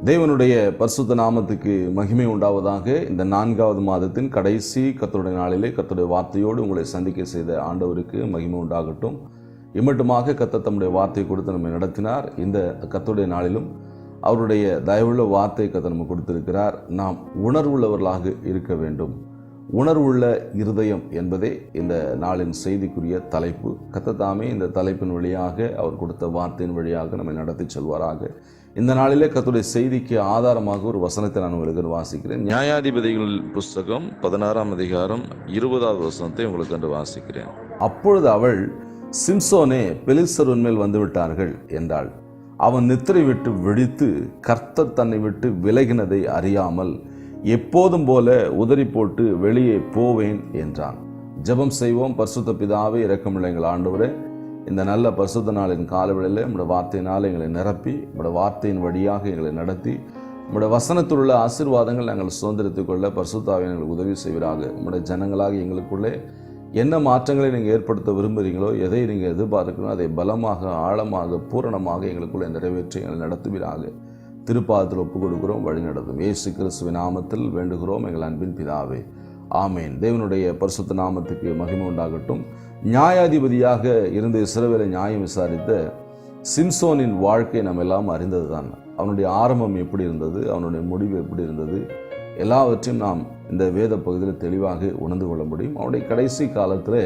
தேவனுடைய பரிசுத்த நாமத்துக்கு மகிமை உண்டாவதாக. இந்த 4வது மாதத்தின் கடைசி கர்த்தருடைய நாளிலே கர்த்தருடைய வார்த்தையோடு உங்களை சந்திக்க செய்த ஆண்டவருக்கு மகிமை உண்டாகட்டும். இம்மட்டுமாக கர்த்தர் தம்முடைய வார்த்தையை கொடுத்து நம்மை நடத்தினார். இந்த கர்த்தருடைய நாளிலும் அவருடைய தயவுள்ள வார்த்தையை கர்த்தர் நமக்கு கொடுத்திருக்கிறார். நாம் உணர்வுள்ளவர்களாக இருக்க வேண்டும். உணர்வுள்ள இருதயம் என்பதே இந்த நாளின் செய்திக்குரிய தலைப்பு. கர்த்தர் தாமே இந்த தலைப்பின் வழியாக அவர் கொடுத்த வார்த்தையின் வழியாக நம்மை நடத்தி செல்வாராக. இந்த நாளிலே கர்த்தருடைய செய்திக்கு ஆதாரமாக ஒரு வசனத்தை நான் உங்களுக்கு வாசிக்கிறேன். நியாயாதிபதிகள் புஸ்தகம் 16ஆம் அதிகாரம் 20வது வசனத்தை உங்களுக்கு கண்டு வாசிக்கிறேன். அப்பொழுது அவள், சிம்சோனே, பெலிஸ்தர் உன்மேல் வந்து விட்டார்கள் என்றாள். அவன் நித்திரை விட்டு விழித்து கர்த்தர் தன்னை விட்டு விலகினதை அறியாமல் எப்போதும் போல உதறி போட்டு வெளியே போவேன் என்றான். ஜெபம் செய்வோம். பரிசுத்த பிதாவே, இரக்கமுள்ள எங்கள் ஆண்டவரே, இந்த நல்ல பரிசுத்த நாளின் காலவெளியில் உம்முடைய வார்த்தையினால் எங்களை நிரப்பி உம்முடைய வார்த்தையின் வழியாக எங்களை நடத்தி உம்முடைய வசனத்தில் உள்ள ஆசீர்வாதங்கள் நாங்கள் சுதந்திரத்துக் கொள்ள பரிசுத்தாவே எங்களுக்கு உதவி செய்வீராக. உம்முடைய ஜனங்களாக எங்களுக்குள்ளே என்ன மாற்றங்களை நீங்கள் ஏற்படுத்த விரும்புகிறீங்களோ, எதை நீங்கள் எதிர்பார்க்கணும், அதை பலமாக, ஆழமாக, பூரணமாக எங்களுக்குள்ளே நிறைவேற்றி எங்களை நடத்துவீராக. திருப்பாதத்தில் ஒப்புக் கொடுக்கிறோம், வழி நடத்தும். இயேசு கிறிஸ்துவின் நாமத்தில் வேண்டுகிறோம் எங்கள் அன்பின் பிதாவே, ஆமேன். தேவனுடைய பரிசுத்த நாமத்துக்கு மகிமை உண்டாகட்டும். நியாயாதிபதியாக இருந்த இஸ்ரவேலை நியாயம் விசாரித்த சிம்சோனின் வாழ்க்கை நம்ம எல்லாம் அறிந்தது தான். அவனுடைய ஆரம்பம் எப்படி இருந்தது, அவனுடைய முடிவு எப்படி இருந்தது, எல்லாவற்றையும் நாம் இந்த வேத பகுதியில் தெளிவாக உணர்ந்து கொள்ள முடியும். அவனுடைய கடைசி காலத்தில்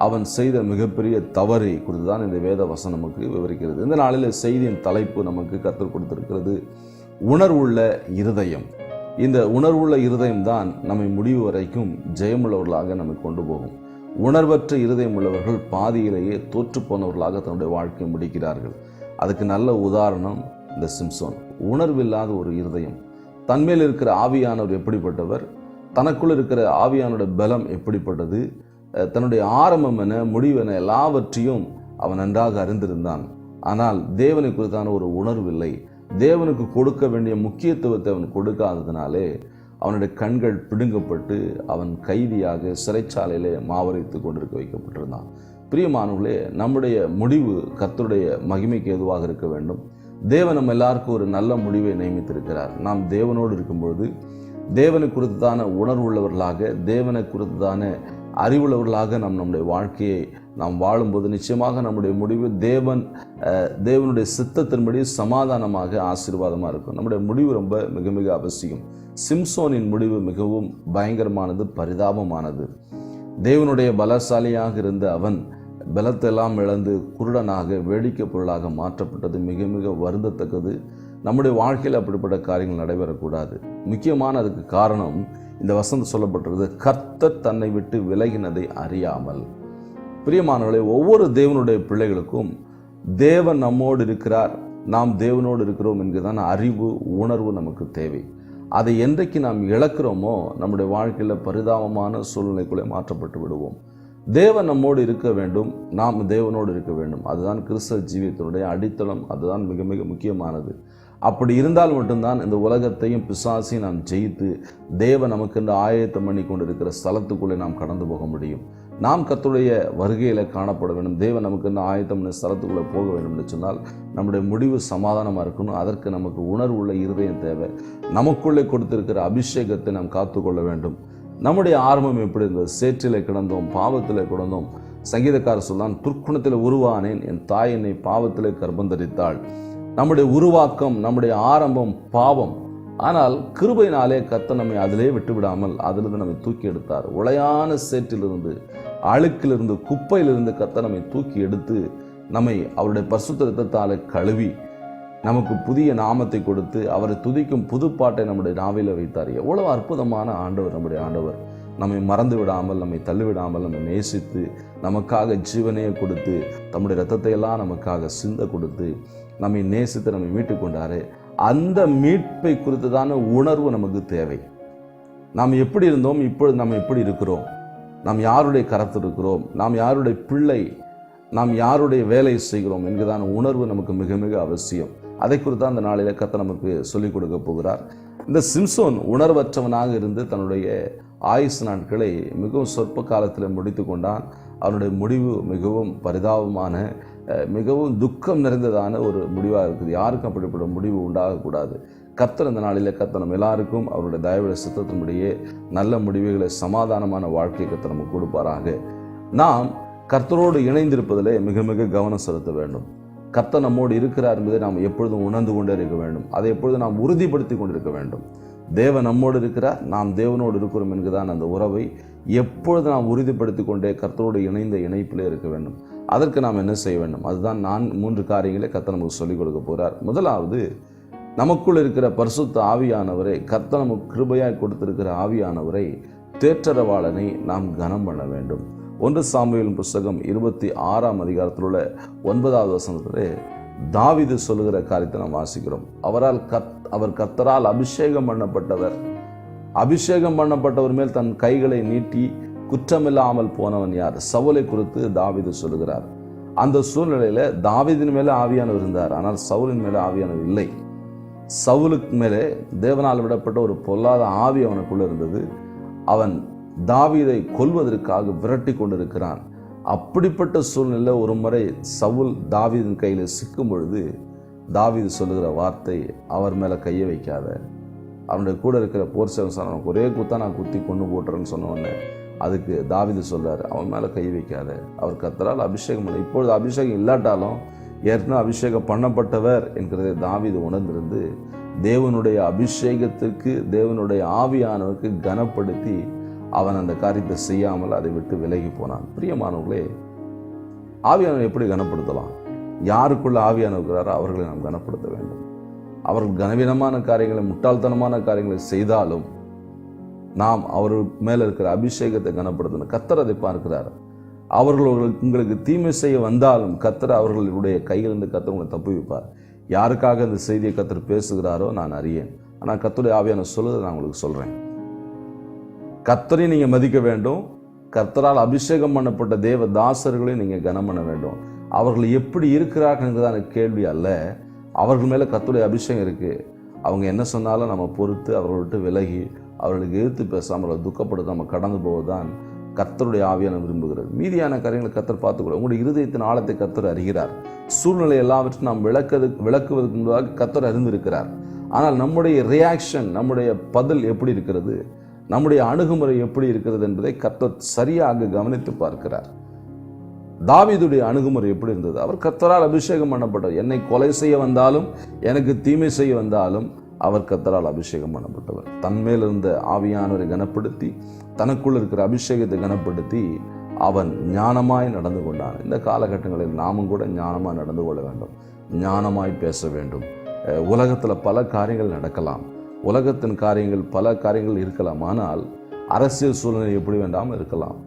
அவன் செய்த மிகப்பெரிய தவறை குறித்து தான் இந்த வேத வசனம் நமக்கு விவரிக்கிறது. இந்த நாளில் செய்தியின் தலைப்பு நமக்கு கற்றுக் கொடுத்திருக்கிறது, உணர்வுள்ள இருதயம். இந்த உணர்வுள்ள இருதயம் தான் நம்மை முடிவு வரைக்கும் ஜெயமுள்ளவர்களாக நம்மை கொண்டு போகும். உணர்வற்ற இருதயம் உள்ளவர்கள் பாதியிலேயே தோற்று போனவர்களாக தன்னுடைய வாழ்க்கையை முடிக்கிறார்கள். அதுக்கு நல்ல உதாரணம் இந்த சிம்சோன். உணர்வில்லாத ஒரு இருதயம். தன்மேல் இருக்கிற ஆவியானவர் எப்படிப்பட்டவர், தனக்குள் இருக்கிற ஆவியானோட பலம் எப்படிப்பட்டது, தன்னுடைய ஆரம்பம் என, முடிவு என எல்லாவற்றையும் அவன் நன்றாக அறிந்திருந்தான். ஆனால் தேவனை குறித்தான ஒரு உணர்வில்லை. தேவனுக்கு கொடுக்க வேண்டிய முக்கியத்துவத்தை அவன் கொடுக்காததினாலே அவனுடைய கண்கள் பிடுங்கப்பட்டு அவன் கைதியாக சிறைச்சாலையிலே மாவரைத்து கொண்டிருக்க வைக்கப்பட்டிருந்தான். பிரியமானவர்களே, நம்முடைய முடிவு கர்த்தருடைய மகிமைக்கு ஏதுவாக இருக்க வேண்டும். தேவன் நம்ம எல்லாருக்கும் ஒரு நல்ல முடிவை நியமித்திருக்கிறார். நாம் தேவனோடு இருக்கும்பொழுது தேவனை குறித்தான உணர்வுள்ளவர்களாக, தேவனை குறித்தான அறிவுள்ளவர்களாக நம்முடைய வாழ்க்கையை நாம் வாழும்போது நிச்சயமாக நம்முடைய முடிவு தேவனுடைய சித்தத்தின்படி சமாதானமாக, ஆசீர்வாதமாக இருக்கும். நம்முடைய முடிவு ரொம்ப மிக மிக அவசியம். சிம்சோனின் முடிவு மிகவும் பயங்கரமானது, பரிதாபமானது. தேவனுடைய பலசாலியாக இருந்த அவன் பலத்தெல்லாம் இழந்து குருடனாக, வேடிக்கை பொருளாக மாற்றப்பட்டது மிக மிக வருந்தத்தக்கது. நம்முடைய வாழ்க்கையில் அப்படிப்பட்ட காரியங்கள் நடைபெறக்கூடாது. முக்கியமான அதுக்கு காரணம் இந்த வசனம் சொல்லப்பட்டிருக்கிறது, கர்த்தர் தன்னை விட்டு விலகினதை அறியாமல். பிரியமானவர்களே, ஒவ்வொரு தேவனுடைய பிள்ளைகளுக்கும் தேவன் நம்மோடு இருக்கிறார், நாம் தேவனோடு இருக்கிறோம் என்கிறதான அறிவு, உணர்வு நமக்கு தேவை. அதை என்றைக்கு நாம் இழக்கிறோமோ நம்முடைய வாழ்க்கையில் பரிதாபமான சூழ்நிலைக்குள்ளே மாற்றப்பட்டு விடுவோம். தேவன் நம்மோடு இருக்க வேண்டும், நாம் தேவனோடு இருக்க வேண்டும். அதுதான் கிறிஸ்தவ ஜீவியத்தினுடைய அடித்தளம். அதுதான் மிக மிக முக்கியமானது. அப்படி இருந்தால் மட்டும்தான் இந்த உலகத்தையும் பிசாசையும் நாம் ஜெயித்து தேவன் நமக்கு இந்த ஆயத்தம் பண்ணி கொண்டு இருக்கிற ஸ்தலத்துக்குள்ளே நாம் கடந்து போக முடியும். நாம் கர்த்தருடைய வருகையில் காணப்பட வேண்டும். தேவன் நமக்கு இந்த ஆயத்தம் ஸ்தலத்துக்குள்ளே போக வேண்டும் என்று சொன்னால் நம்முடைய முடிவு சமாதானமாக இருக்கணும். அதற்கு நமக்கு உணர்வுள்ள இருதயம் தேவை. நமக்குள்ளே கொடுத்திருக்கிற அபிஷேகத்தை நாம் காத்துக்கொள்ள வேண்டும். நம்முடைய ஆரம்பம் எப்படி இருந்தது? சேற்றிலே கிடந்தோம், பாவத்தில் கிடந்தோம். சங்கீதக்காரர் சொன்னான், துர்க்குணத்தில் உருவானேன், என் தாய் என்னை பாவத்திலே கர்ப்பந்தரித்தாள். நம்முடைய உருவாக்கம், நம்முடைய ஆரம்பம் பாவம். ஆனால் கிருபையினாலே கர்த்தர் நம்மை அதிலே விட்டு விடாமல் அதிலிருந்து நம்மை தூக்கி எடுத்தார். உளையான சேற்றிலிருந்து, அழுக்கிலிருந்து, குப்பையிலிருந்து கர்த்தர் நம்மை தூக்கி எடுத்து நம்மை அவருடைய பரிசுத்த இரத்தத்தாலே கழுவி நமக்கு புதிய நாமத்தை கொடுத்து அவரை துதிக்கும் புதுப்பாட்டை நம்முடைய நாவில வைத்தார். எவ்வளவு அற்புதமான ஆண்டவர் நம்முடைய ஆண்டவர். நம்மை மறந்து விடாமல், நம்மை தள்ளிவிடாமல், நம்மை நேசித்து நமக்காக ஜீவனையை கொடுத்து தம்முடைய இரத்தத்தை எல்லாம் நமக்காக சிந்த கொடுத்து நம்மை நேசித்து நம்மை மீட்டு கொண்டாரு. அந்த மீட்பை குறித்ததான உணர்வு நமக்கு தேவை. நாம் எப்படி இருந்தோம், இப்பொழுது நாம் எப்படி இருக்கிறோம், நாம் யாருடைய கரத்தில் இருக்கிறோம், நாம் யாருடைய பிள்ளை, நாம் யாருடைய வேலை செய்கிறோம் என்கிறதான உணர்வு நமக்கு மிக மிக அவசியம். அதை குறித்து அந்த நாளில் கர்த்தர் நமக்கு சொல்லிக் கொடுக்க போகிறார். இந்த சிம்சோன் உணர்வற்றவனாக இருந்து தன்னுடைய ஆயுசு நாட்களை மிகவும் சொற்ப காலத்தில் முடித்து கொண்டான். அவனுடைய முடிவு மிகவும் பரிதாபமான, மிகவும் துக்கம் நிறைந்ததான ஒரு முடிவாக இருக்குது. யாருக்கும் அப்படிப்பட்ட முடிவு உண்டாகக்கூடாது. கர்த்தர் இந்த நாளிலே கர்த்தர் நம்ம எல்லாருக்கும் அவருடைய தயவுடைய சித்தத்தின்படியே நல்ல முடிவுகளை, சமாதானமான வாழ்க்கையை கர்த்தர் நமக்கு கொடுப்பாராக. நாம் கர்த்தரோடு இணைந்திருப்பதிலே மிக மிக கவனம் செலுத்த வேண்டும். கர்த்தர் நம்மோடு இருக்கிறார் என்பதை நாம் எப்பொழுதும் உணர்ந்து கொண்டே இருக்க வேண்டும். அதை எப்பொழுதும் நாம் உறுதிப்படுத்தி கொண்டிருக்க வேண்டும். தேவன் நம்மோடு இருக்கிறார், நாம் தேவனோடு இருக்கிறோம் என்கிறதான் அந்த உறவை எப்பொழுது நாம் உறுதிப்படுத்தி கொண்டே கர்த்தரோடு இணைந்த இணைப்பிலே இருக்க வேண்டும். அதற்கு நாம் என்ன செய்ய வேண்டும்? அதுதான் 3 காரியங்களை கர்த்தர் நமக்கு சொல்லிக் கொடுக்க போகிறார். முதலாவது, நமக்குள் இருக்கிற பரிசுத்த ஆவியானவரை, கர்த்தர் நமக்கு கிருபையாய் கொடுத்திருக்கிற ஆவியானவரை, தேற்றரவாளனை நாம் கனம் பண்ண வேண்டும். 1 சாமுவேல் புஸ்தகம் 26ஆம் அதிகாரத்தில் உள்ள 9வது வசனத்திலே தாவீது சொல்லுகிற காரியத்தை நாம் வாசிக்கிறோம். அவர் கர்த்தரால் அபிஷேகம் பண்ணப்பட்டவர். அபிஷேகம் பண்ணப்பட்டவர் மேல் தன் கைகளை நீட்டி குற்றமில்லாமல் போனவன் யார்? சவுலை குறித்து தாவீது சொல்லுகிறார். அந்த சூழ்நிலையில தாவீதின் மேலே ஆவியானவர் இருந்தார், ஆனால் சவுலின் மேலே ஆவியானவர் இல்லை. சவுலுக்கு மேலே தேவனால் விடப்பட்ட ஒரு பொல்லாத ஆவி அவனுக்குள்ள இருந்தது. அவன் தாவீதை கொல்வதற்காக விரட்டி கொண்டிருக்கிறான். அப்படிப்பட்ட சூழ்நிலை ஒரு முறை சவுல் தாவீதின் கையில் சிக்கும் பொழுது தாவீது சொல்லுகிற வார்த்தை, அவர் மேலே கையை வைக்காத. அவனுடைய கூட இருக்கிற போர் சேவன் சொன்னான், ஒரே குத்தா நான் குத்தி கொண்டு போட்டுறேன்னு சொன்னோடனே அதுக்கு தாவீது சொல்றார், அவன் மேலே கை வைக்காத, அவர் கர்த்தரால் அபிஷேகம் பண்ண. இப்பொழுது அபிஷேகம் இல்லாட்டாலும் ஏற்கனவே அபிஷேகம் பண்ணப்பட்டவர் என்கிறதை தாவீது உணர்ந்திருந்து தேவனுடைய அபிஷேகத்திற்கு, தேவனுடைய ஆவியானவருக்கு கனப்படுத்தி அவன் அந்த காரியத்தை செய்யாமல் அதை விட்டு விலகி போனான். பிரியமானவர்களே, ஆவியானவர் எப்படி கனப்படுத்தலாம்? யாருக்குள்ள ஆவியானவர் இருக்கிறாரோ அவர்களை நாம் கனப்படுத்த வேண்டும். அவர்கள் கனவீனமான காரியங்களை, முட்டாள்தனமான காரியங்களை செய்தாலும் நாம் அவர்கள் மேலே இருக்கிற அபிஷேகத்தை கனப்படுத்தணும். கர்த்தர் அதை பார்க்கிறார். அவர்கள் உங்களுக்கு தீமை செய்ய வந்தாலும் கர்த்தர் அவர்களுடைய கையிலிருந்து கர்த்தர் உங்களை தப்புவிப்பார். யாருக்காக இந்த செய்தியை கர்த்தர் பேசுகிறாரோ நான் அறியேன். ஆனால் கர்த்தருடைய ஆவியான சொல்லுவதை நான் உங்களுக்கு சொல்கிறேன். கர்த்தரை நீங்கள் மதிக்க வேண்டும். கர்த்தரால் அபிஷேகம் பண்ணப்பட்ட தேவ தாசர்களையும் நீங்கள் கனம் பண்ண வேண்டும். அவர்கள் எப்படி இருக்கிறார்கள் என்றுதான் கேள்வி அல்ல. அவர்கள் மேலே கர்த்தருடைய அபிஷேகம் இருக்குது. அவங்க என்ன சொன்னாலும் நம்ம பொறுத்து அவர்களை விட்டு விலகி அவர்களுக்கு எதிர்த்து பேசாமல் அவர்களை துக்கப்படுத்த நம்ம கடந்து போவதுதான் கர்த்தருடைய ஆவியான விரும்புகிறது. மீதியான காரியங்களை கர்த்தர் பார்த்துக்கூட உங்களுடைய இருதயத்தின் ஆழத்தை கர்த்தர் அறிகிறார். சூழ்நிலை எல்லாவற்றையும் நாம் விளக்குவதற்கு முன்பாக கர்த்தர் அறிந்திருக்கிறார். ஆனால் நம்முடைய ரியாக்ஷன், நம்முடைய பதில் எப்படி இருக்கிறது, நம்முடைய அணுகுமுறை எப்படி இருக்கிறது என்பதை கர்த்தர் சரியாக கவனித்து பார்க்கிறார். தாவீதுடைய அணுகுமுறை எப்படி இருந்தது? அவர் கர்த்தரால் அபிஷேகம் பண்ணப்பட்டவர். என்னை கொலை செய்ய வந்தாலும், எனக்கு தீமை செய்ய வந்தாலும் அவர் கர்த்தரால் அபிஷேகம் பண்ணப்பட்டவர். தன்மேல் இருந்த ஆவியானவரை கனப்படுத்தி, தனக்குள் இருக்கிற அபிஷேகத்தை கனப்படுத்தி அவன் ஞானமாய் நடந்து கொண்டான். இந்த காலகட்டங்களில் நாமும் கூட ஞானமாய் நடந்து கொள்ள வேண்டும், ஞானமாய் பேச வேண்டும். உலகத்தில் பல காரியங்கள் நடக்கலாம், உலகத்தின் காரியங்கள் பல காரியங்கள் இருக்கலாம். ஆனால் அரசியல் சூழ்நிலை எப்படி வேண்டாமல் இருக்கலாம்.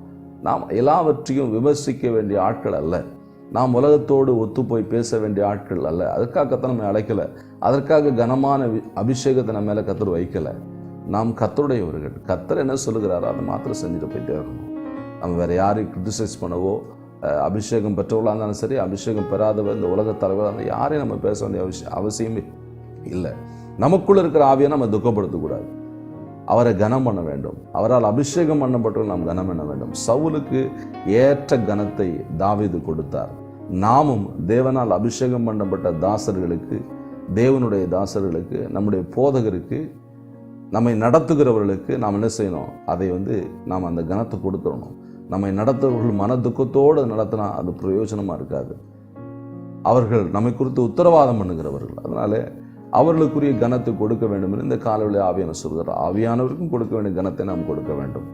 நாம் எல்லாவற்றையும் விமர்சிக்க வேண்டிய ஆட்கள் அல்ல. நாம் உலகத்தோடு ஒத்து போய் பேச வேண்டிய ஆட்கள் அல்ல. அதற்காகத்தான் நம்ம அழைக்கலை. அதற்காக கனமான அபிஷேகத்தை நம்ம மேலே கர்த்தர் வைக்கலை. நாம் கர்த்தருடையவர்கள். கர்த்தர் என்ன சொல்லுகிறாரோ அதை மாத்திரம் செஞ்சுட்டு போயிட்டே இருக்கணும். நம்ம வேறு யாரையும் கிரிட்டிசைஸ் பண்ணவோ, அபிஷேகம் பெற்றவர்களாக இருந்தாலும் சரி, அபிஷேகம் பெறாதவர், இந்த உலக தலைவராக இருந்தால் யாரையும் நம்ம பேச வேண்டிய அவசியமே இல்லை. நமக்குள்ள இருக்கிற ஆவியை நம்ம துக்கப்படுத்தக்கூடாது. அவரை கனம் பண்ண வேண்டும். அவரால் அபிஷேகம் பண்ணப்பட்டவர்கள் நாம் கனம் பண்ண வேண்டும். சவுலுக்கு ஏற்ற கனத்தை தாவீது கொடுத்தார். நாமும் தேவனால் அபிஷேகம் பண்ணப்பட்ட தாசர்களுக்கு, தேவனுடைய தாசர்களுக்கு, நம்முடைய போதகருக்கு, நம்மை நடத்துகிறவர்களுக்கு நாம் என்ன செய்யணும்? அதை நாம் அந்த கனத்தை கொடுத்துடணும். நம்மை நடத்துகிறவர்கள் மன துக்கத்தோடு நடத்தினா அது பிரயோஜனமாக இருக்காது. அவர்கள் நம்மை குறித்து உத்தரவாதம் பண்ணுகிறவர்கள். அதனால அவர்களுக்குரிய கனத்தை கொடுக்க வேண்டும் என்று இந்த காலையில் ஆவியானவர் சொல்கிறார். ஆவியானவருக்கும் கொடுக்க வேண்டிய கனத்தை நாம் கொடுக்க வேண்டும்.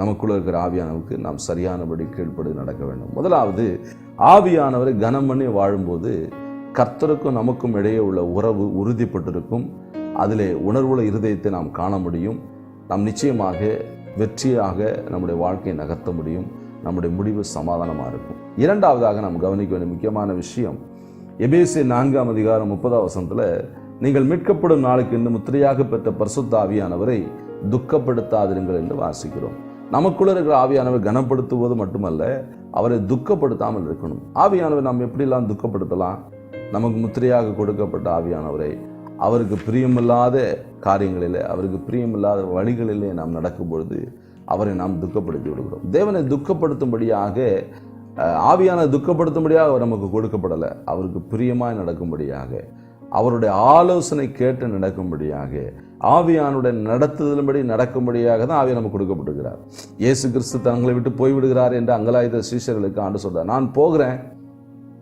நமக்குள்ள இருக்கிற ஆவியானவருக்கு நாம் சரியானபடி கீழ்ப்படி நடக்க வேண்டும். முதலாவது, ஆவியானவரை கனம் பண்ணி வாழும்போது கர்த்தருக்கும் நமக்கும் இடையே உள்ள உறவு உறுதிப்பட்டிருக்கும். அதிலே உணர்வுள்ள இருதயத்தை நாம் காண முடியும். நாம் நிச்சயமாக வெற்றியாக நம்முடைய வாழ்க்கையை நகர்த்த முடியும். நம்முடைய முடிவு சமாதானமாக இருக்கும். இரண்டாவதாக நாம் கவனிக்க வேண்டிய முக்கியமான விஷயம், எபேசியர் 4ஆம் அதிகாரம் 30ஆம் வசனத்தில், நீங்கள் மீட்கப்படும் நாளுக்கு இன்னும் முத்திரையாக பெற்ற பரிசுத்த ஆவியானவரை துக்கப்படுத்தாதிருங்கள் என்று வாசிக்கிறோம். நமக்குள்ள இருக்கிற ஆவியானவர் கனப்படுத்துவது மட்டுமல்ல, அவரை துக்கப்படுத்தாமல் இருக்கணும். ஆவியானவர் நாம் எப்படிலாம் துக்கப்படுத்தலாம்? நமக்கு முத்திரையாக கொடுக்கப்பட்ட ஆவியானவரை அவருக்கு பிரியமில்லாத காரியங்களிலே, அவருக்கு பிரியமில்லாத வழிகளிலே நாம் நடக்கும் பொழுது அவரை நாம் துக்கப்படுத்தி விடுகிறோம். தேவனை துக்கப்படுத்தும்படியாக, ஆவியான துக்கப்படுத்தும்படியாக அவர் நமக்கு கொடுக்கப்படலை. அவருக்கு பிரியமாய் நடக்கும்படியாக, அவருடைய ஆலோசனை கேட்டு நடக்கும்படியாக, ஆவியானுடைய நடத்துதலின்படி நடக்கும்படியாக தான் ஆவியை நமக்கு கொடுக்கப்பட்டிருக்கிறார். இயேசு கிறிஸ்து தங்களை விட்டு போய்விடுகிறார் என்று அங்கலாயுத சீஷர்களுக்கு ஆண்டு சொல்றார், நான் போகிறேன்,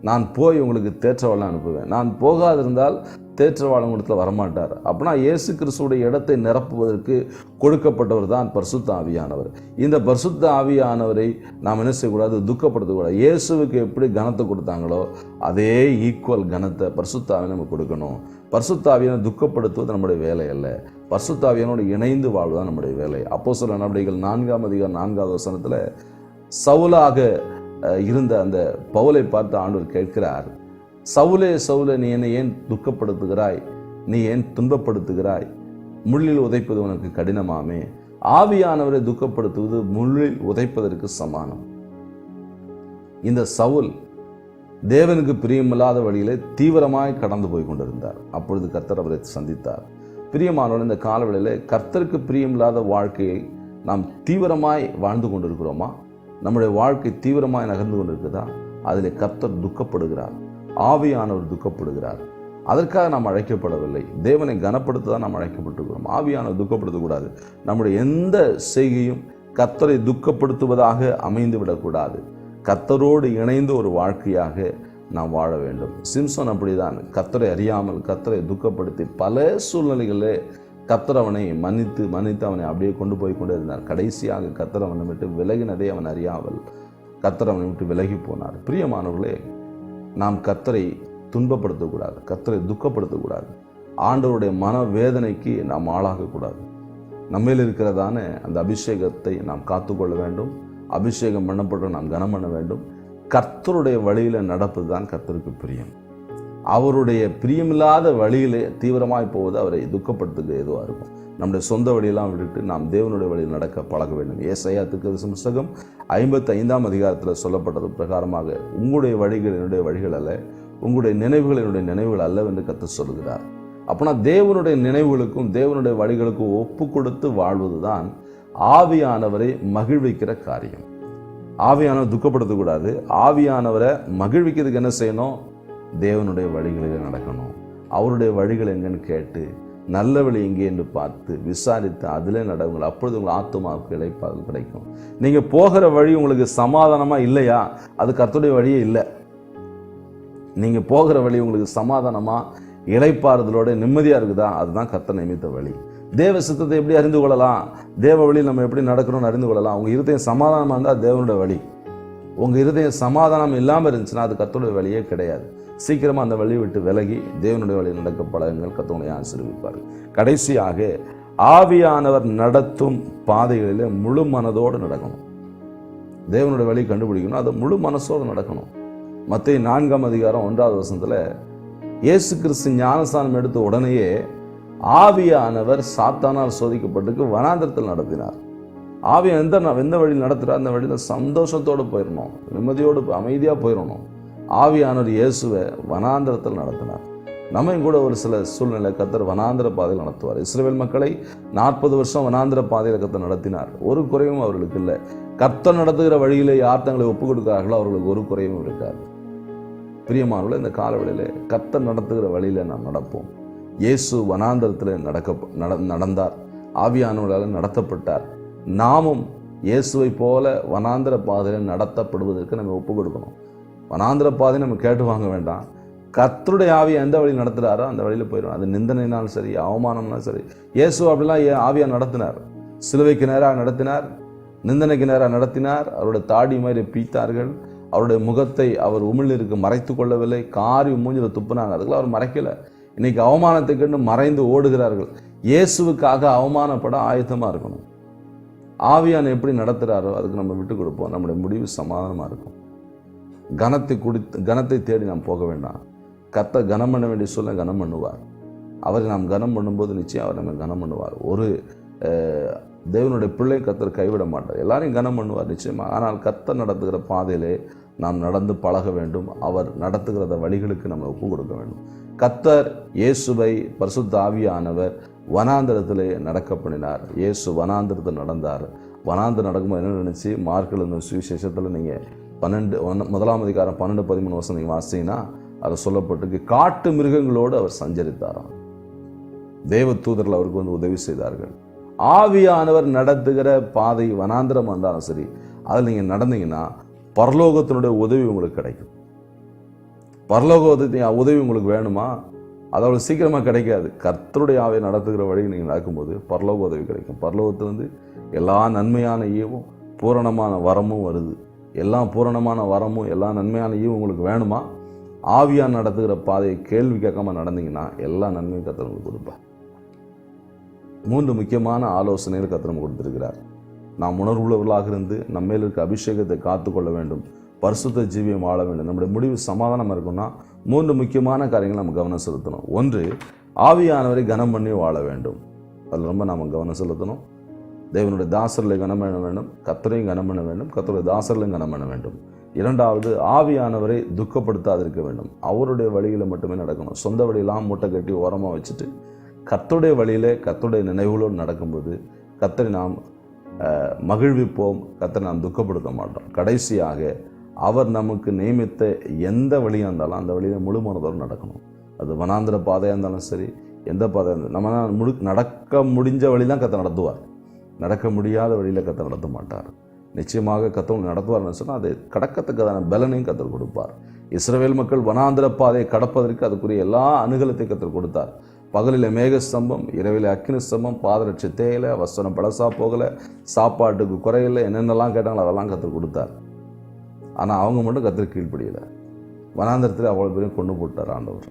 நான் போய் உங்களுக்கு தேற்றவாளன் அனுப்புவேன். நான் போகாதிருந்தால் தேற்றவாளன் இடத்துல வரமாட்டார். அப்படின்னா இயேசு கிறிஸ்துடைய இடத்தை நிரப்புவதற்கு கொடுக்கப்பட்டவர் தான் பரிசுத்த ஆவியானவர். இந்த பரிசுத்த ஆவியானவரை நாம் என்ன செய்யக்கூடாது? துக்கப்படுத்தக்கூடாது. இயேசுவுக்கு எப்படி கனத்தை கொடுத்தாங்களோ அதே ஈக்குவல் கனத்தை பரிசுத்த ஆவியை நம்ம கொடுக்கணும். பரிசுத்த ஆவியை துக்கப்படுத்துவது நம்முடைய வேலை அல்ல, பரிசுத்த ஆவியானோடு இணைந்து வாழ்வதுதான் நம்முடைய வேலை. அப்போஸ்தலர் நடவடிக்கைகள் 4ஆம் அதிகாரம் 4வது வசனத்தில் சவுலாக இருந்த அந்த பவுலை பார்த்து ஆண்டவர் கேட்கிறார், சவுலே சவுலே, நீ என்னை ஏன் துக்கப்படுத்துகிறாய்? நீ ஏன் துன்பப்படுத்துகிறாய்? முள்ளில் உதைப்பது உனக்கு கடினமாமே. ஆவியானவரை துக்கப்படுத்துவது முள்ளில் உதைப்பதற்கு சமானம். இந்த சவுல் தேவனுக்கு பிரியமில்லாத வழியிலே தீவிரமாய் கடந்து போய் கொண்டிருந்தார். அப்பொழுது கர்த்தர் அவரை சந்தித்தார். பிரியமானவர், இந்த காலவெளியிலே கர்த்தருக்கு பிரியமில்லாத வாழ்க்கையை நாம் தீவிரமாய் வாழ்ந்து கொண்டிருக்கிறோமா? நம்முடைய வாழ்க்கை தீவிரமாய் நகர்ந்து கொண்டிருக்குதா? அதில் கர்த்தர் துக்கப்படுகிறார், ஆவியானவர் துக்கப்படுகிறார். அதற்காக நாம் அழைக்கப்படவில்லை, தேவனை கனப்படுத்த தான் நாம் அழைக்கப்பட்டிருக்கிறோம். ஆவியானவர் துக்கப்படுத்தக்கூடாது. நம்முடைய எந்த செய்கையும் கர்த்தரை துக்கப்படுத்துவதாக அமைந்து விடக்கூடாது. கர்த்தரோடு இணைந்த ஒரு வாழ்க்கையாக நாம் வாழ வேண்டும். சிம்சோன் அப்படிதான், கர்த்தரை அறியாமல் கர்த்தரை துக்கப்படுத்தி பல சூழ்நிலைகளிலே கர்த்தர் அவனை மன்னித்து அவனை அப்படியே கொண்டு போய் கொண்டே இருந்தார். கடைசியாக கர்த்தர் அவனை விட்டு விலகினதை அவன் அறியாமல் கர்த்தர் அவனை விட்டு விலகி போனார். பிரியமானவர்களே, நாம் கர்த்தரை துன்பப்படுத்தக்கூடாது, கர்த்தரை துக்கப்படுத்தக்கூடாது. ஆண்டவருடைய மனவேதனைக்கு நாம் ஆளாகக்கூடாது. நம்மேல் இருக்கிறதான அந்த அபிஷேகத்தை நாம் காத்துக்கொள்ள வேண்டும். அபிஷேகம் பண்ணப்பட்டு நாம் கனம் பண்ண வேண்டும். கர்த்தருடைய வழியில் நடப்பது தான் கர்த்தருக்கு பிரியம். அவருடைய பிரியமில்லாத வழியிலே தீவிரமாய் போவது அவரை துக்கப்படுத்துக்கு ஏதுவாக இருக்கும். நம்முடைய சொந்த வழியெல்லாம் விட்டுட்டு நாம் தேவனுடைய வழியில் நடக்க பழக வேண்டும். ஏசாயா தீர்க்கதரிசி புத்தகம் 55ஆம் அதிகாரத்தில் சொல்லப்பட்டது பிரகாரமாக, உங்களுடைய வழிகள் என்னுடைய வழிகள் அல்ல, உங்களுடைய நினைவுகள் என்னுடைய நினைவுகள் அல்ல என்று கர்த்தர் சொல்கிறார். அப்படின்னா தேவனுடைய நினைவுகளுக்கும் தேவனுடைய வழிகளுக்கும் ஒப்பு கொடுத்து வாழ்வது தான் ஆவியானவரை மகிழ்விக்கிற காரியம். ஆவியானவர் துக்கப்படுத்தக்கூடாது. ஆவியானவரை மகிழ்விக்கிறதுக்கு என்ன செய்யணும்? தேவனுடைய வழிகளில் நடக்கணும். அவருடைய வழிகள் எங்கன்னு கேட்டு, நல்ல வழி எங்கே என்று பார்த்து விசாரித்து அதிலே நடவுங்கள். அப்பொழுது உங்கள் ஆத்துமாவுக்கு இளைப்பாறுதல் கிடைக்கும். நீங்கள் போகிற வழி உங்களுக்கு சமாதானமாக இல்லையா? அது கர்த்தருடைய வழியே இல்லை. நீங்கள் போகிற வழி உங்களுக்கு சமாதானமாக இளைப்பாறுதலோட நிம்மதியாக இருக்குதா? அதுதான் கர்த்தர் நியமித்த வழி. தேவ சித்தத்தை எப்படி அறிந்து கொள்ளலாம்? தேவ வழியில் நம்ம எப்படி நடக்கணும்னு அறிந்து கொள்ளலாம். உங்கள் இருதயம் சமாதானமாக இருந்தால் தேவனுடைய வழி. உங்கள் இருதயம் சமாதானம் இல்லாமல் இருந்துச்சுன்னா அது கர்த்தருடைய வழியே கிடையாது. சீக்கிரமாக அந்த வழியை விட்டு விலகி தேவனுடைய வழியில் நடக்க பழகுங்கள். கர்த்தரை ஆசீர்வதிப்பார். கடைசியாக, ஆவியானவர் நடத்தும் பாதைகளில் முழு மனதோடு நடக்கணும். தேவனுடைய வழி கண்டுபிடிக்கணும், அது முழு மனசோடு நடக்கணும். மத்தேயு 4ஆம் அதிகாரம் 1வது வசனத்தில் இயேசு கிறிஸ்து ஞானஸ்நானம் எடுத்த உடனேயே ஆவியானவர் சாத்தானால் சோதிக்கப்பட்டு வனாந்திரத்தில் நடத்தினார். ஆவியை எந்த வழியில் நடத்துகிறார்? அந்த வழியில் சந்தோஷத்தோடு போயிடணும், நிம்மதியோடு அமைதியாக போயிடணும். ஆவியானவர் இயேசுவை வனாந்திரத்தில் நடத்தினார். நம்மையும் கூட ஒரு சில சூழ்நிலை கர்த்தர் வனாந்திர பாதையில் நடத்துவார். இஸ்ரவேல் மக்களை 40 வருஷம் வனாந்திர பாதையில் கர்த்தர் நடத்தினார். ஒரு குறையும் அவர்களுக்கு இல்லை. கர்த்தர் நடத்துகிற வழியிலே யார் தங்களை ஒப்புக் கொடுக்கிறார்களோ அவர்களுக்கு ஒரு குறையும் இருக்காது. பிரியமானவர்களே, இந்த காலவெளியிலே கர்த்தர் நடத்துகிற வழியில நாம் நடப்போம். இயேசு வனாந்திரத்தில் நடந்தார், ஆவியானவர்களால் நடத்தப்பட்டார். நாமும் இயேசுவை போல வனாந்திர பாதையில் நடத்தப்படுவதற்கு நம்ம ஒப்புக் கொடுக்கணும். வனாந்திர பாதையை நம்ம கேட்டு வாங்க வேண்டாம். கர்த்தருடைய ஆவியை எந்த வழி நடத்துகிறாரோ அந்த வழியில் போயிடும். அது நிந்தனைனாலும் சரி, அவமானம்னாலும் சரி. இயேசு அப்படிலாம் ஆவியாக நடத்தினார். சிலுவைக்கு நேராக நடத்தினார், நிந்தனைக்கு நேராக நடத்தினார். அவருடைய தாடி மாதிரி பீத்தார்கள். அவருடைய முகத்தை அவர் உமிழ்நீருக்கு மறைத்து கொள்ளவில்லை. காரி மூஞ்சில் துப்புனாங்க, அதுக்கெல்லாம் அவர் மறைக்கலை. இன்னைக்கு அவமானத்தை கண்டு மறைந்து ஓடுகிறார்கள். இயேசுவுக்காக அவமானப்பட ஆயத்தமாக இருக்கணும். ஆவியான எப்படி நடத்துகிறாரோ அதுக்கு நம்ம விட்டு கொடுப்போம். நம்முடைய முடிவு சமாதானமாக இருக்கும். கனத்தை தேடி நாம் போக வேண்டாம். கர்த்தர் கனம் பண்ண வேண்டிய சொல்ல கனம் பண்ணுவார். அவரை நாம் கனம் பண்ணும்போது நிச்சயம் அவர் நம்ம கனம் பண்ணுவார். ஒரு தேவனுடைய பிள்ளை கர்த்தர் கைவிட மாட்டார். எல்லாரையும் கனம் பண்ணுவார் நிச்சயமாக. ஆனால் கர்த்தர் நடத்துகிற பாதையிலே நாம் நடந்து பழக வேண்டும். அவர் நடத்துகிற வழிகளுக்கு நம்ம ஒப்பு கொடுக்க வேண்டும். கர்த்தர் இயேசுவை பரிசுத்த ஆவியானவர் வனாந்திரத்திலே நடக்க பண்ணினார். இயேசு வனாந்திரத்தில் நடந்தார். வனாந்திரம் நடக்கும்போது என்ன நினச்சி மார்க் எழுதின சுவிசேஷத்தில் நீங்கள் 1ஆம் அதிகாரம் 12-13 வருஷம் நீங்கள் வாசிங்கன்னா அது சொல்லப்பட்டிருக்கு. காட்டு மிருகங்களோடு அவர் சஞ்சரித்தாராம். தேவ தூதர்கள் அவருக்கு வந்து உதவி செய்தார்கள். ஆவியானவர் நடத்துகிற பாதை வனாந்திரம் இருந்தாலும் சரி, அதில் நீங்கள் நடந்தீங்கன்னா பரலோகத்தினுடைய உதவி உங்களுக்கு கிடைக்கும். பரலோகத்தின் உதவி உங்களுக்கு வேணுமா? அதாவது சீக்கிரமாக கிடைக்காது. கர்த்தருடைய ஆவியை நடத்துகிற வழி நீங்கள் நடக்கும்போது பரலோக உதவி கிடைக்கும். பரலோகத்திலிருந்து எல்லா நன்மையான ஈவும் பூரணமான வரமும் வருது. எல்லாம் பூரணமான வரமும் எல்லா நன்மையான ஈவும் உங்களுக்கு வேணுமா? ஆவியாக நடத்துகிற பாதையை கேள்வி கேட்காம நடந்தீங்கன்னா எல்லா நன்மையும் கர்த்தர் உங்களுக்கு கொடுப்பார். 3 முக்கியமான ஆலோசனைகள் கர்த்தர் நமக்கு கொடுத்திருக்கிறார். நாம் உணர்வுள்ளவர்களாக இருந்து நம்மேல் இருக்க அபிஷேகத்தை காத்துக்கொள்ள வேண்டும், பரிசுத்த ஜீவியம் வாழ வேண்டும், நம்முடைய முடிவு சமாதானம் இருக்குன்னா 3 முக்கியமான காரியங்கள் நம்ம கவனம் செலுத்தணும். 1, ஆவியானவரை கனம் பண்ணி வாழ வேண்டும். அதில் ரொம்ப நாம் கவனம் செலுத்தணும். தேவனுடைய தாசர்களை கனம் பண்ண வேண்டும், கர்த்தரையும் கனம் பண்ண வேண்டும், கர்த்தருடைய தாசர்களையும் கனம் பண்ண வேண்டும். 2வது, ஆவியானவரை துக்கப்படுத்தாதிருக்க வேண்டும். அவருடைய வழியில் மட்டுமே நடக்கணும். சொந்த வழியெல்லாம் மூட்டை கட்டி ஓரமாக வச்சுட்டு கர்த்தருடைய வழியில் கர்த்தருடைய நினைவுகளோடு நடக்கும்போது கர்த்தரை நாம் மகிழ்விப்போம், கர்த்தரை நாம் துக்கப்படுத்த மாட்டோம். கடைசியாக, அவர் நமக்கு நியமித்த எந்த வழியாக இருந்தாலும் அந்த வழியில் முழு மனதோடு நடக்கணும். அது வனாந்திர பாதையாக இருந்தாலும் சரி, எந்த பாதையாக இருந்தாலும் நம்ம நடக்க முடிஞ்ச வழி தான் கர்த்தர் நடத்துவார். நடக்க முடியாத வழியில் கர்த்தர் நடத்த மாட்டார். நிச்சயமாக கர்த்தர் நடத்துவார்னு சொன்னால் அதை கடக்கத்தக்கதான பலனையும் கர்த்தர் கொடுப்பார். இஸ்ரவேல் மக்கள் வனாந்திர பாதையை கடப்பதற்கு அதுக்குரிய எல்லா அனுகூலத்தையும் கர்த்தர் கொடுத்தார். பகலில் மேக ஸ்தம்பம், இரவில் அக்கினி ஸ்தம்பம், பாதரட்சி தேயலை, வஸ்திரம் பழசா போகலை, சாப்பாட்டுக்கு குறையில்லை, என்னென்னலாம் கேட்டாங்களோ அதெல்லாம் கர்த்தர் கொடுத்தார். ஆனால் அவங்க மட்டும் கர்த்தர் கீழ்ப்படியலை. வனாந்திரத்தில் அவ்வளோ பேரையும் கொண்டு போட்டார் ஆண்டவர்.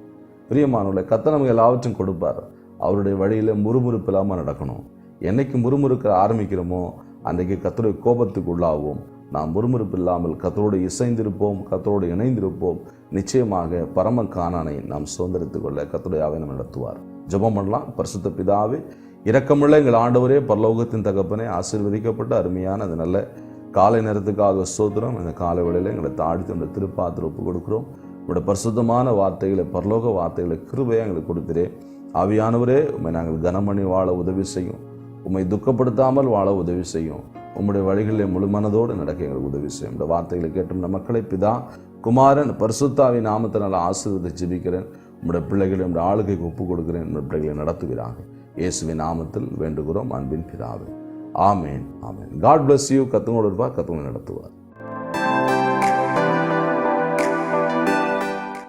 பிரியமானவர்களே, கர்த்தர் நமக்கு எல்லாவற்றையும் கொடுப்பார். அவருடைய வழியில் முறுமுறுப்பு இல்லாமல் நடக்கணும். என்னைக்கு முறுமுறுக்க ஆரம்பிக்கிறோமோ அன்றைக்கு கர்த்தருடைய கோபத்துக்கு உள்ளாவோம். நாம் முறுமுறுப்பு இல்லாமல் கர்த்தரோடு இசைந்திருப்போம், கர்த்தரோடு இணைந்திருப்போம். நிச்சயமாக பரம கானானை நாம் சுதந்திரித்துக் கொள்ள கர்த்தருடைய ஆவியை நம்ம நடத்துவார். ஜெபம் பண்ணலாம். பரிசுத்த பிதாவே, இரக்கமுள்ள எங்கள் ஆண்டவரே, பரலோகத்தின் தகப்பனே, ஆசீர்வதிக்கப்பட்ட அருமையான அந்த நல்ல காலை நேரத்துக்காக ஸ்தோத்திரம். இந்த காலை வேளையில் எங்களை தாழ்த்தி அந்த திருப்பாத்திர ஒப்பு கொடுக்குறோம். உங்களுடைய பரிசுத்தமான வார்த்தைகளை, பரலோக வார்த்தைகளை கிருபையை எங்களுக்கு கொடுத்துறே. ஆவியானவரே, உண்மை நாங்கள் கனமணி வாழ உதவி செய்யும், உம்மை துக்கப்படுத்தாமல் வாழ உதவி செய்யும், உம்முடைய வழிகளில் முழு மனதோடு நடக்க எங்களுக்கு உதவி செய்யும். இந்த வார்த்தைகளை கேட்டும் இந்த மக்களை பிதா குமாரன் பரிசுத்தாவின் நாமத்தினால் ஆசீர்வதித்து ஜெபிக்கிறேன். உம்முடைய பிள்ளைகளை உம்முடைய ஆளுகைக்கு ஒப்புக் கொடுக்கிறேன். உம்முடைய பிள்ளைகளை நடத்துகிறாங்க. இயேசுவின் நாமத்தில் வேண்டுகிறோம் அன்பின் பிதாவே. ஆமேன், ஆமேன். God bless you. கர்த்தரோடு இருப்பார், கர்த்தரை நடத்துவார்.